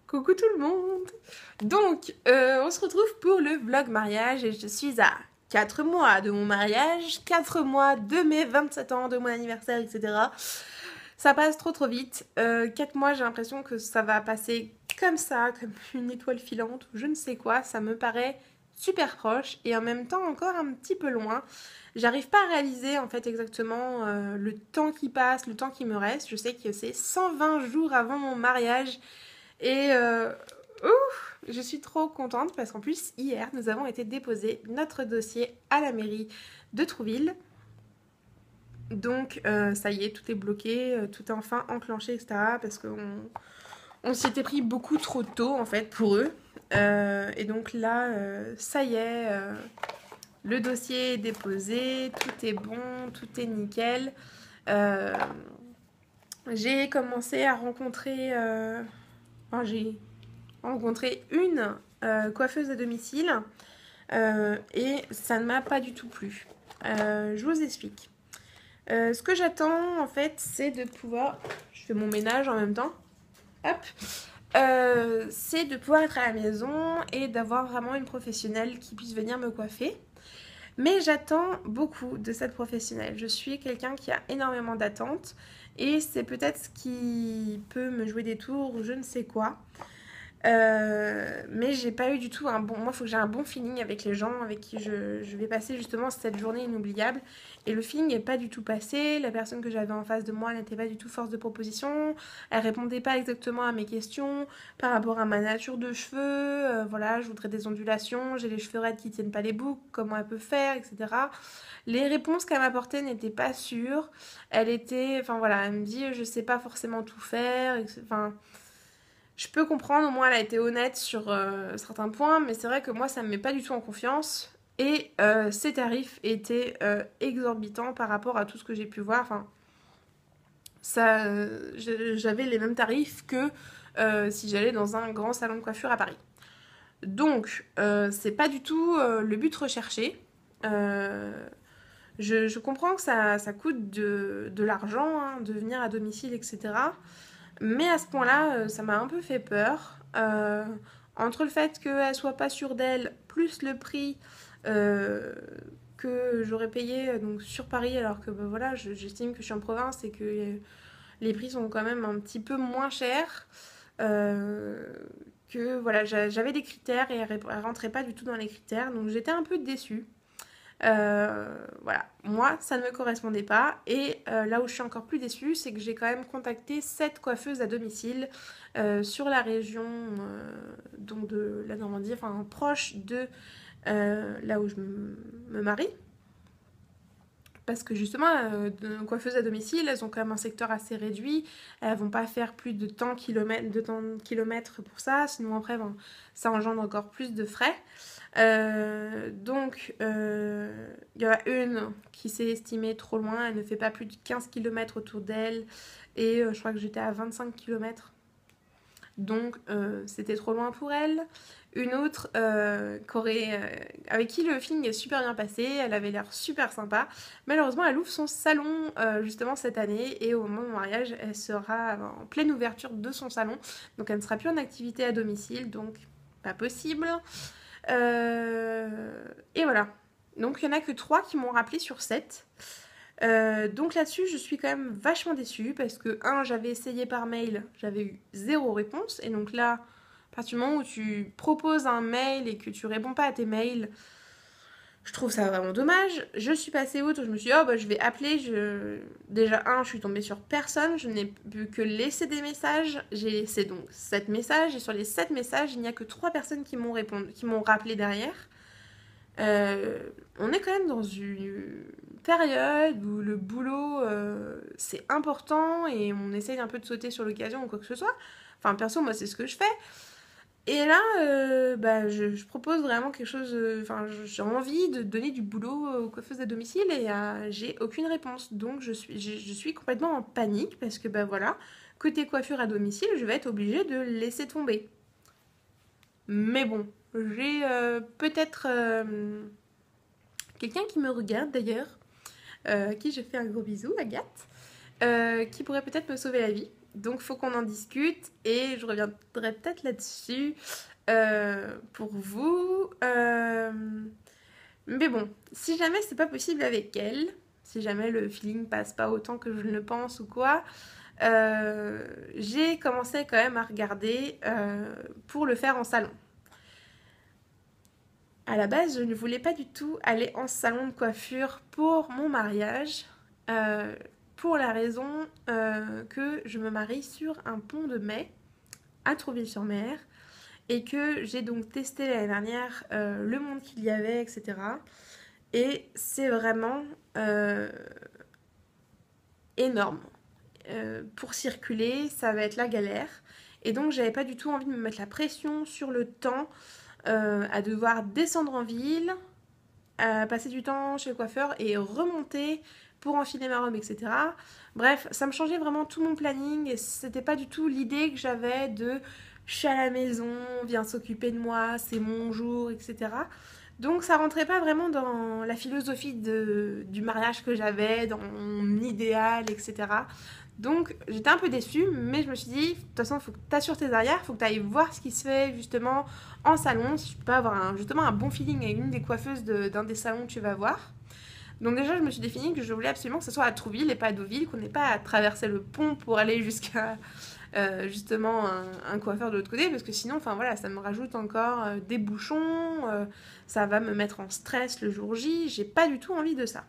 Coucou tout le monde. Donc, on se retrouve pour le vlog mariage et je suis à 4 mois de mon mariage, 4 mois de mes 27 ans, de mon anniversaire, etc. Ça passe trop vite. 4 mois, j'ai l'impression que ça va passer comme ça, comme une étoile filante, ou je ne sais quoi. Ça me paraît super proche et en même temps encore un petit peu loin. J'arrive pas à réaliser en fait exactement le temps qui passe, le temps qui me reste. Je sais que c'est 120 jours avant mon mariage et je suis trop contente parce qu'en plus, hier, nous avons été déposer notre dossier à la mairie de Trouville. Donc, ça y est, tout est bloqué, tout est enfin enclenché, etc. Parce qu'on s'était pris beaucoup trop tôt, en fait, pour eux. Et donc là, ça y est, le dossier est déposé, tout est bon, tout est nickel. Euh, j'ai commencé à rencontrer... enfin, j'ai rencontré une coiffeuse à domicile et ça ne m'a pas du tout plu. Je vous explique. Ce que j'attends en fait, c'est de pouvoir. Je fais mon ménage en même temps. Hop. C'est de pouvoir être à la maison et d'avoir vraiment une professionnelle qui puisse venir me coiffer. Mais j'attends beaucoup de cette professionnelle. Je suis quelqu'un qui a énormément d'attentes et c'est peut-être ce qui peut me jouer des tours ou je ne sais quoi. Mais j'ai pas eu du tout un bon... Moi, il faut que j'ai un bon feeling avec les gens avec qui je vais passer justement cette journée inoubliable. Et le feeling n'est pas du tout passé. La personne que j'avais en face de moi n'était pas du tout force de proposition. Elle répondait pas exactement à mes questions par rapport à ma nature de cheveux. Voilà, je voudrais des ondulations. J'ai les cheveux raides qui tiennent pas les boucles. Comment elle peut faire, etc. Les réponses qu'elle m'apportait n'étaient pas sûres. Elle était... Enfin voilà, elle me dit je sais pas forcément tout faire. Enfin... Je peux comprendre, au moins elle a été honnête sur certains points, mais c'est vrai que moi ça me met pas du tout en confiance. Et ces tarifs étaient exorbitants par rapport à tout ce que j'ai pu voir. Enfin, ça, j'avais les mêmes tarifs que si j'allais dans un grand salon de coiffure à Paris. Donc, c'est pas du tout le but recherché. Je comprends que ça coûte de l'argent, hein, de venir à domicile, etc. Mais à ce point-là, ça m'a un peu fait peur. Entre le fait qu'elle soit pas sûre d'elle, plus le prix que j'aurais payé donc, sur Paris, alors que bah, voilà, j'estime que je suis en province et que les prix sont quand même un petit peu moins chers. Que voilà, j'avais des critères et elle rentrait pas du tout dans les critères, donc j'étais un peu déçue. Voilà, moi ça ne me correspondait pas et là où je suis encore plus déçue, c'est que j'ai quand même contacté 7 coiffeuses à domicile sur la région donc de la Normandie, enfin proche de là où je me marie. Parce que justement, coiffeuses à domicile, elles ont quand même un secteur assez réduit. Elles vont pas faire plus de tant de kilomètres pour ça. Sinon, après, bon, ça engendre encore plus de frais. Donc, il y en a une qui s'est estimée trop loin. Elle ne fait pas plus de 15 km autour d'elle. Et je crois que j'étais à 25 km. Donc, c'était trop loin pour elle. Une autre avec qui le feeling est super bien passé, elle avait l'air super sympa. Malheureusement, elle ouvre son salon justement cette année et au moment de mon mariage, elle sera en pleine ouverture de son salon. Donc, elle ne sera plus en activité à domicile, donc pas possible. Et voilà. Donc, il n'y en a que 3 qui m'ont rappelé sur 7. Donc là-dessus, je suis quand même vachement déçue parce que, j'avais essayé par mail, j'avais eu 0 réponse. Et donc là, à partir du moment où tu proposes un mail et que tu réponds pas à tes mails, je trouve ça vraiment dommage. Je suis passée outre, je me suis dit, oh bah je vais appeler. Déjà, je suis tombée sur personne, je n'ai pu que laisser des messages. J'ai laissé donc 7 messages et sur les 7 messages, il n'y a que 3 personnes qui m'ont rappelé derrière. On est quand même dans une période où le boulot c'est important et on essaye un peu de sauter sur l'occasion ou quoi que ce soit. Enfin, perso, moi, c'est ce que je fais. Et là, je propose vraiment quelque chose. Enfin, j'ai envie de donner du boulot aux coiffeuses à domicile et j'ai aucune réponse. Donc, je suis complètement en panique parce que, voilà, côté coiffure à domicile, je vais être obligée de laisser tomber. Mais bon, j'ai peut-être quelqu'un qui me regarde d'ailleurs, à qui je fais un gros bisou, Agathe. qui pourrait peut-être me sauver la vie. Donc faut qu'on en discute et je reviendrai peut-être là-dessus pour vous. Mais bon, si jamais c'est pas possible avec elle, si jamais le feeling passe pas autant que je ne le pense ou quoi, j'ai commencé quand même à regarder pour le faire en salon. À la base, je ne voulais pas du tout aller en salon de coiffure pour mon mariage, pour la raison que je me marie sur un pont de mai à Trouville-sur-Mer et que j'ai donc testé l'année dernière le monde qu'il y avait, etc. Et c'est vraiment énorme. Pour circuler, ça va être la galère. Et donc, j'avais pas du tout envie de me mettre la pression sur le temps à devoir descendre en ville, passer du temps chez le coiffeur et remonter pour enfiler ma robe, etc. Bref, ça me changeait vraiment tout mon planning et c'était pas du tout l'idée que j'avais de je suis à la maison, viens s'occuper de moi, c'est mon jour, etc. Donc ça rentrait pas vraiment dans la philosophie du mariage que j'avais, dans mon idéal, etc. Donc j'étais un peu déçue, mais je me suis dit, de toute façon, il faut que tu assures tes arrières, il faut que tu ailles voir ce qui se fait justement en salon, si tu peux avoir justement un bon feeling avec une des coiffeuses d'un des salons que tu vas voir. Donc déjà, je me suis définie que je voulais absolument que ce soit à Trouville et pas à Deauville, qu'on n'ait pas à traverser le pont pour aller jusqu'à justement un coiffeur de l'autre côté, parce que sinon, enfin voilà, ça me rajoute encore des bouchons, ça va me mettre en stress le jour J, j'ai pas du tout envie de ça.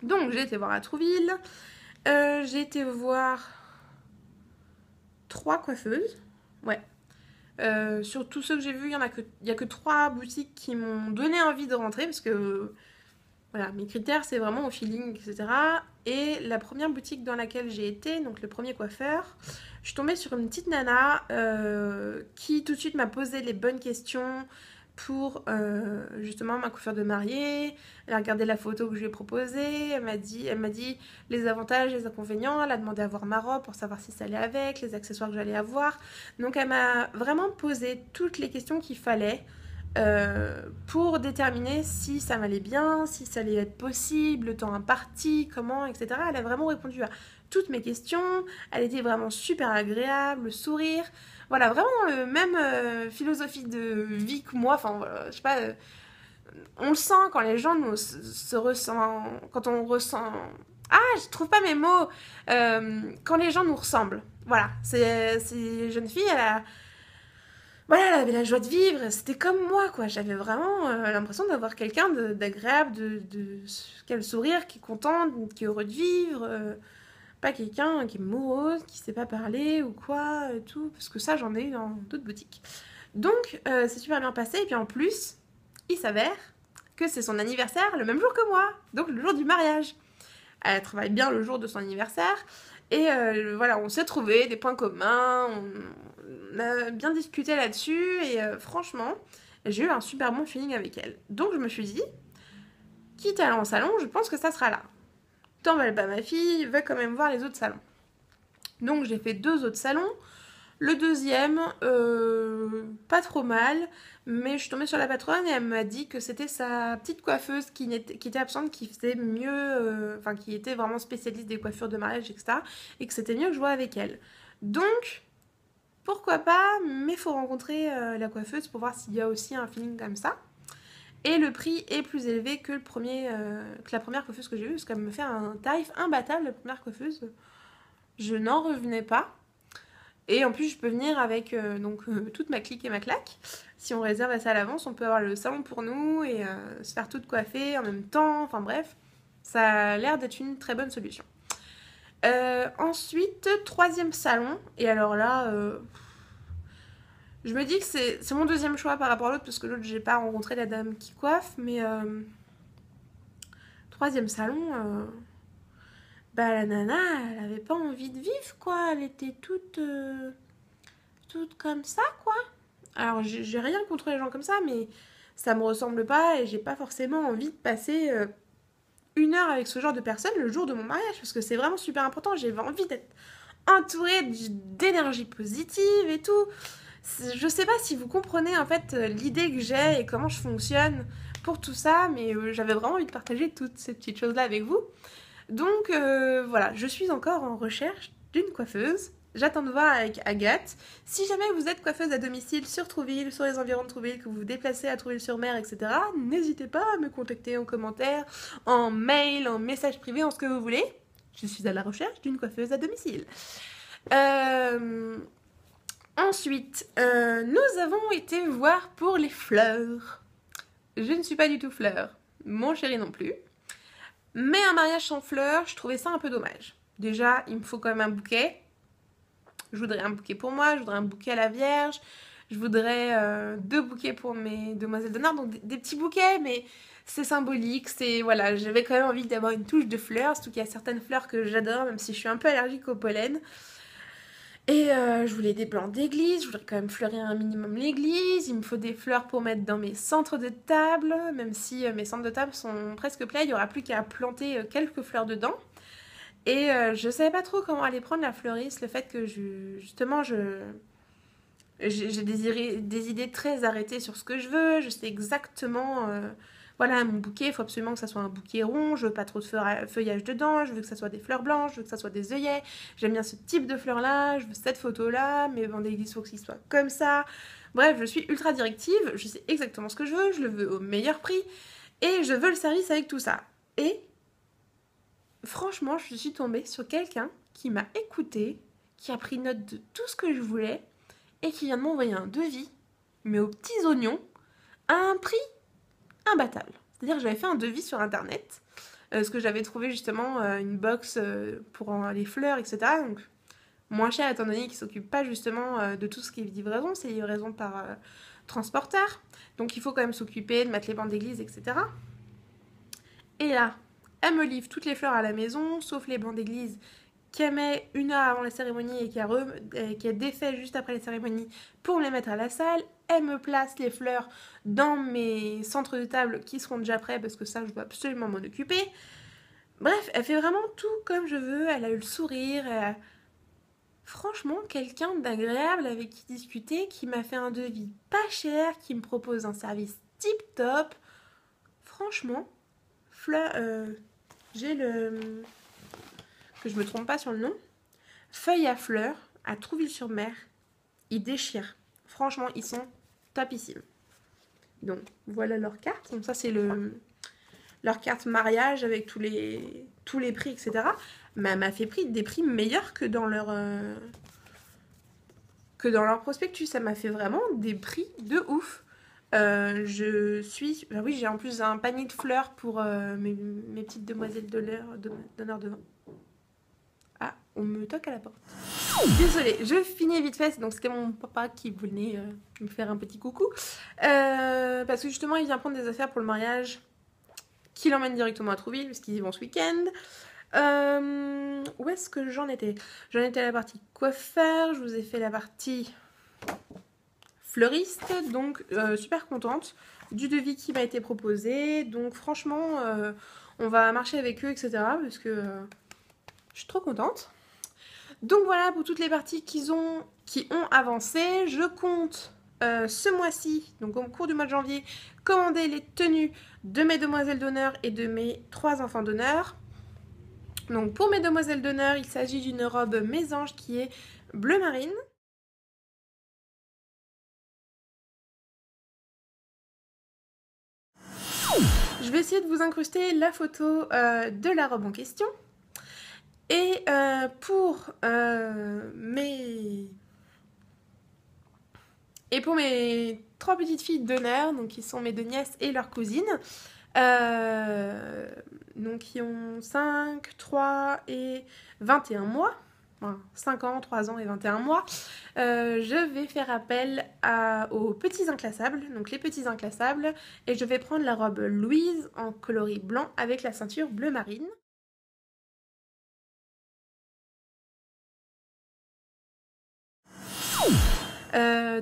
Donc j'ai été voir à Trouville, j'ai été voir 3 coiffeuses, ouais. Sur tous ceux que j'ai vus, il y a que 3 boutiques qui m'ont donné envie de rentrer, parce que voilà, mes critères, c'est vraiment au feeling, etc. Et la première boutique dans laquelle j'ai été, donc le premier coiffeur, je suis tombée sur une petite nana qui tout de suite m'a posé les bonnes questions pour justement ma coiffure de mariée. Elle a regardé la photo que je lui ai proposée, elle m'a dit les avantages, les inconvénients, elle a demandé à voir ma robe pour savoir si ça allait avec, les accessoires que j'allais avoir. Donc elle m'a vraiment posé toutes les questions qu'il fallait pour déterminer si ça m'allait bien, si ça allait être possible, le temps imparti, comment, etc. Elle a vraiment répondu à toutes mes questions, elle était vraiment super agréable, le sourire, voilà, vraiment le même philosophie de vie que moi, enfin, voilà, je sais pas, on le sent quand les gens se ressentent, quand on ressent... Ah, je trouve pas mes mots. Quand les gens nous ressemblent. Voilà, c'est jeune fille, voilà, elle avait la joie de vivre, c'était comme moi, quoi. J'avais vraiment l'impression d'avoir quelqu'un d'agréable, qui a le sourire, qui est content, qui est heureux de vivre. Pas quelqu'un qui est morose, qui sait pas parler ou quoi, et tout. Parce que ça, j'en ai eu dans d'autres boutiques. Donc, c'est super bien passé. Et puis en plus, il s'avère que c'est son anniversaire le même jour que moi. Donc, le jour du mariage. Elle travaille bien le jour de son anniversaire. Et voilà, on s'est trouvé des points communs, on a bien discuté là-dessus, et franchement, j'ai eu un super bon feeling avec elle. Donc je me suis dit, quitte à aller en salon, je pense que ça sera là. T'emballes pas ma fille, va quand même voir les autres salons. Donc j'ai fait 2 autres salons. Le deuxième, pas trop mal, mais je suis tombée sur la patronne et elle m'a dit que c'était sa petite coiffeuse qui était absente, qui faisait mieux, enfin qui était vraiment spécialiste des coiffures de mariage, etc. Et que c'était mieux que je vois avec elle. Donc, pourquoi pas, mais il faut rencontrer la coiffeuse pour voir s'il y a aussi un feeling comme ça. Et le prix est plus élevé que, que la première coiffeuse que j'ai eue, parce qu'elle me fait un tarif imbattable, la première coiffeuse. Je n'en revenais pas. Et en plus, je peux venir avec toute ma clique et ma claque. Si on réserve la salle à l'avance, on peut avoir le salon pour nous et se faire toute coiffer en même temps. Enfin bref, ça a l'air d'être une très bonne solution. Ensuite, 3e salon. Et alors là, je me dis que c'est mon 2e choix par rapport à l'autre, parce que l'autre, j'ai pas rencontré la dame qui coiffe. Mais 3e salon... Bah la nana, elle avait pas envie de vivre, quoi. Elle était toute comme ça, quoi. Alors j'ai rien contre les gens comme ça, mais ça me ressemble pas et j'ai pas forcément envie de passer 1 heure avec ce genre de personne le jour de mon mariage, parce que c'est vraiment super important. J'ai envie d'être entourée d'énergie positive et tout. Je sais pas si vous comprenez en fait l'idée que j'ai et comment je fonctionne pour tout ça, mais j'avais vraiment envie de partager toutes ces petites choses là avec vous. Donc voilà, je suis encore en recherche d'une coiffeuse. J'attends de voir avec Agathe. Si jamais vous êtes coiffeuse à domicile sur Trouville, sur les environs de Trouville, que vous vous déplacez à Trouville-sur-Mer, etc., n'hésitez pas à me contacter en commentaire, en mail, en message privé, en ce que vous voulez. Je suis à la recherche d'une coiffeuse à domicile. Ensuite, nous avons été voir pour les fleurs. Je ne suis pas du tout fleur. Mon chéri non plus. Mais un mariage sans fleurs, je trouvais ça un peu dommage. Déjà, il me faut quand même un bouquet. Je voudrais un bouquet pour moi, je voudrais un bouquet à la Vierge, je voudrais 2 bouquets pour mes demoiselles d'honneur, donc des petits bouquets, mais c'est symbolique, c'est voilà, j'avais quand même envie d'avoir une touche de fleurs, surtout qu'il y a certaines fleurs que j'adore, même si je suis un peu allergique au pollen. Et je voulais des blancs d'église, je voudrais quand même fleurir un minimum l'église, il me faut des fleurs pour mettre dans mes centres de table, même si mes centres de table sont presque pleins, il n'y aura plus qu'à planter quelques fleurs dedans. Et je savais pas trop comment aller prendre la fleuriste, le fait que justement j'ai des idées très arrêtées sur ce que je veux, je sais exactement, voilà, mon bouquet, il faut absolument que ça soit un bouquet rond, je veux pas trop de feuillage dedans, je veux que ça soit des fleurs blanches, je veux que ça soit des œillets, j'aime bien ce type de fleurs là, je veux cette photo là, mes bandes d'église, il faut qu'ils soient comme ça. Bref, je suis ultra directive, je sais exactement ce que je le veux au meilleur prix, et je veux le service avec tout ça. Et franchement, je suis tombée sur quelqu'un qui m'a écoutée, qui a pris note de tout ce que je voulais et qui vient de m'envoyer un devis, mais aux petits oignons, à un prix imbattable. C'est-à-dire que j'avais fait un devis sur internet, parce que j'avais trouvé justement une box pour les fleurs, etc. Donc moins cher étant donné qu'ils ne s'occupent pas justement de tout ce qui est livraison, c'est livraison par transporteur. Donc il faut quand même s'occuper de mettre les bandes d'église, etc. Et là, elle me livre toutes les fleurs à la maison, sauf les bancs d'église qu'elle met 1 heure avant la cérémonie et qu'elle défait juste après la cérémonie pour me les mettre à la salle. Elle me place les fleurs dans mes centres de table qui seront déjà prêts parce que ça, je dois absolument m'en occuper. Bref, elle fait vraiment tout comme je veux. Elle a eu le sourire. Franchement, quelqu'un d'agréable avec qui discuter, qui m'a fait un devis pas cher, qui me propose un service tip top. Franchement, j'ai le... que je me trompe pas sur le nom. Feuille à fleurs à Trouville-sur-Mer. Ils déchirent. Franchement, ils sont topissimes. Donc, voilà leur carte. Donc ça, c'est leur carte mariage avec tous les prix, etc. Mais elle m'a fait des prix meilleurs que dans leur prospectus. Ça m'a fait vraiment des prix de ouf. Oui, j'ai en plus un panier de fleurs pour mes petites demoiselles d'honneur de vin. Ah, on me toque à la porte. Désolée, je finis vite fait. Donc c'était mon papa qui voulait me faire un petit coucou. Parce que justement, il vient prendre des affaires pour le mariage. Qui l'emmène directement à Trouville, parce qu'ils y vont ce week-end. Où est-ce que j'en étais? J'en étais à la partie coiffeur. Je vous ai fait la partie fleuriste. Donc super contente du devis qui m'a été proposé. Donc franchement, on va marcher avec eux, etc. Parce que je suis trop contente. Donc voilà pour toutes les parties qui ont avancé. Je compte ce mois-ci, donc au cours du mois de janvier, commander les tenues de mes demoiselles d'honneur et de mes 3 enfants d'honneur. Donc pour mes demoiselles d'honneur, il s'agit d'une robe mésange qui est bleu marine. Je vais essayer de vous incruster la photo de la robe en question. Et pour mes 3 petites filles d'honneur, donc qui sont mes 2 nièces et leurs cousines, donc qui ont 5, 3 et 21 mois, enfin, 5 ans, 3 ans et 21 mois, je vais faire appel aux petits inclassables, donc les petits inclassables, et je vais prendre la robe Louise en coloris blanc avec la ceinture bleu marine.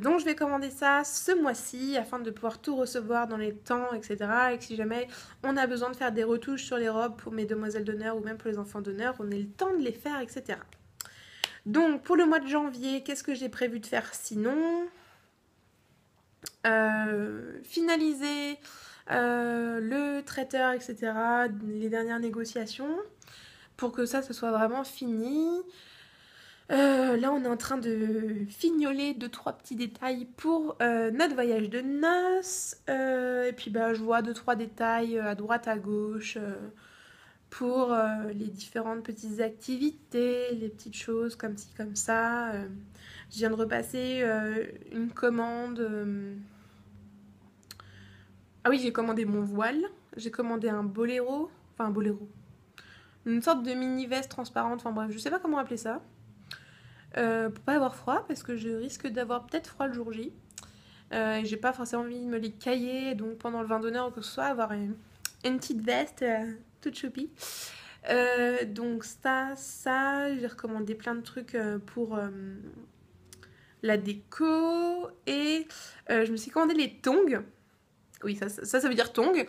Donc je vais commander ça ce mois-ci afin de pouvoir tout recevoir dans les temps, etc. Et que si jamais on a besoin de faire des retouches sur les robes pour mes demoiselles d'honneur ou même pour les enfants d'honneur, on ait le temps de les faire, etc. Donc pour le mois de janvier, qu'est-ce que j'ai prévu de faire sinon? Finaliser le traiteur, etc. Les dernières négociations. pour que ça soit vraiment fini. Là, on est en train de fignoler 2-3 petits détails pour notre voyage de noces. Et puis, bah, je vois 2-3 détails à droite, à gauche pour les différentes petites activités, les petites choses comme ci, comme ça. Je viens de repasser une commande. Ah oui, j'ai commandé mon voile. J'ai commandé un boléro. Enfin, un boléro. Une sorte de mini-veste transparente. Enfin bref, je sais pas comment appeler ça. Pour pas avoir froid, parce que je risque d'avoir peut-être froid le jour J. Et j'ai pas forcément envie de me les cailler, donc pendant le vin d'honneur ou que ce soit, avoir une petite veste toute choupie. Donc ça, j'ai recommandé plein de trucs pour la déco. Et je me suis commandé les tongs. Oui, ça veut dire tongs,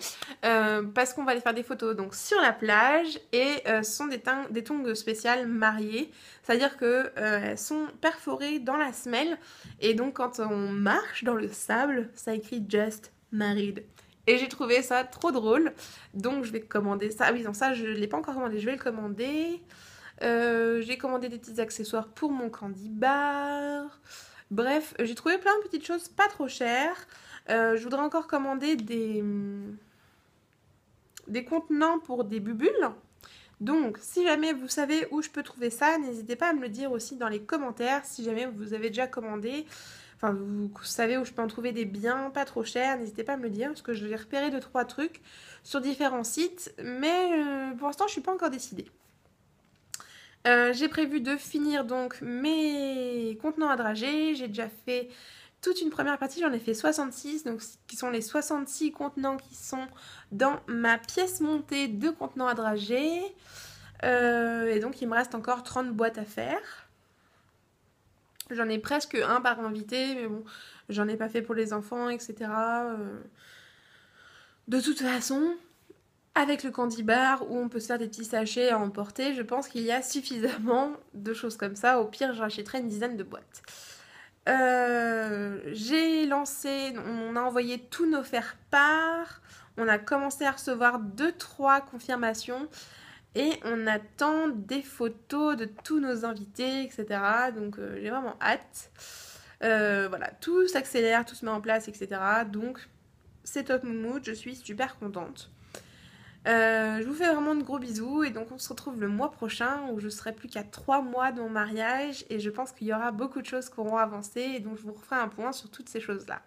parce qu'on va aller faire des photos donc sur la plage et ce sont des tongs spéciales mariées, c'est-à-dire que elles sont perforées dans la semelle et donc quand on marche dans le sable, ça écrit Just Married. Et j'ai trouvé ça trop drôle, donc je vais commander ça. Ah oui, non, ça je l'ai pas encore commandé, je vais le commander. J'ai commandé des petits accessoires pour mon candy bar. Bref, j'ai trouvé plein de petites choses pas trop chères. Je voudrais encore commander des contenants pour des bubules. Donc, si jamais vous savez où je peux trouver ça, n'hésitez pas à me le dire aussi dans les commentaires. Si jamais vous avez déjà commandé, enfin, vous savez où je peux en trouver des biens pas trop chers, n'hésitez pas à me le dire parce que je vais repérer 2-3 trucs sur différents sites. Mais pour l'instant, je suis pas encore décidée. J'ai prévu de finir donc mes contenants à dragées. J'ai déjà fait toute une première partie, j'en ai fait 66, donc qui sont les 66 contenants qui sont dans ma pièce montée de contenants à dragées. Et donc il me reste encore 30 boîtes à faire. J'en ai presque un par invité, mais bon, j'en ai pas fait pour les enfants, etc. De toute façon, avec le candy bar où on peut se faire des petits sachets à emporter, je pense qu'il y a suffisamment de choses comme ça. Au pire, j'achèterai une dizaine de boîtes. J'ai lancé, on a envoyé tous nos faire-part, on a commencé à recevoir 2-3 confirmations et on attend des photos de tous nos invités, etc. Donc j'ai vraiment hâte. Voilà, tout s'accélère, tout se met en place, etc. Donc c'est top mood, je suis super contente. Je vous fais vraiment de gros bisous et donc on se retrouve le mois prochain où je serai plus qu'à 3 mois de mon mariage et je pense qu'il y aura beaucoup de choses qui auront avancé et donc je vous referai un point sur toutes ces choses-là.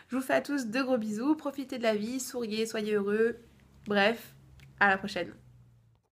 Je vous fais à tous de gros bisous, profitez de la vie, souriez, soyez heureux, bref, à la prochaine.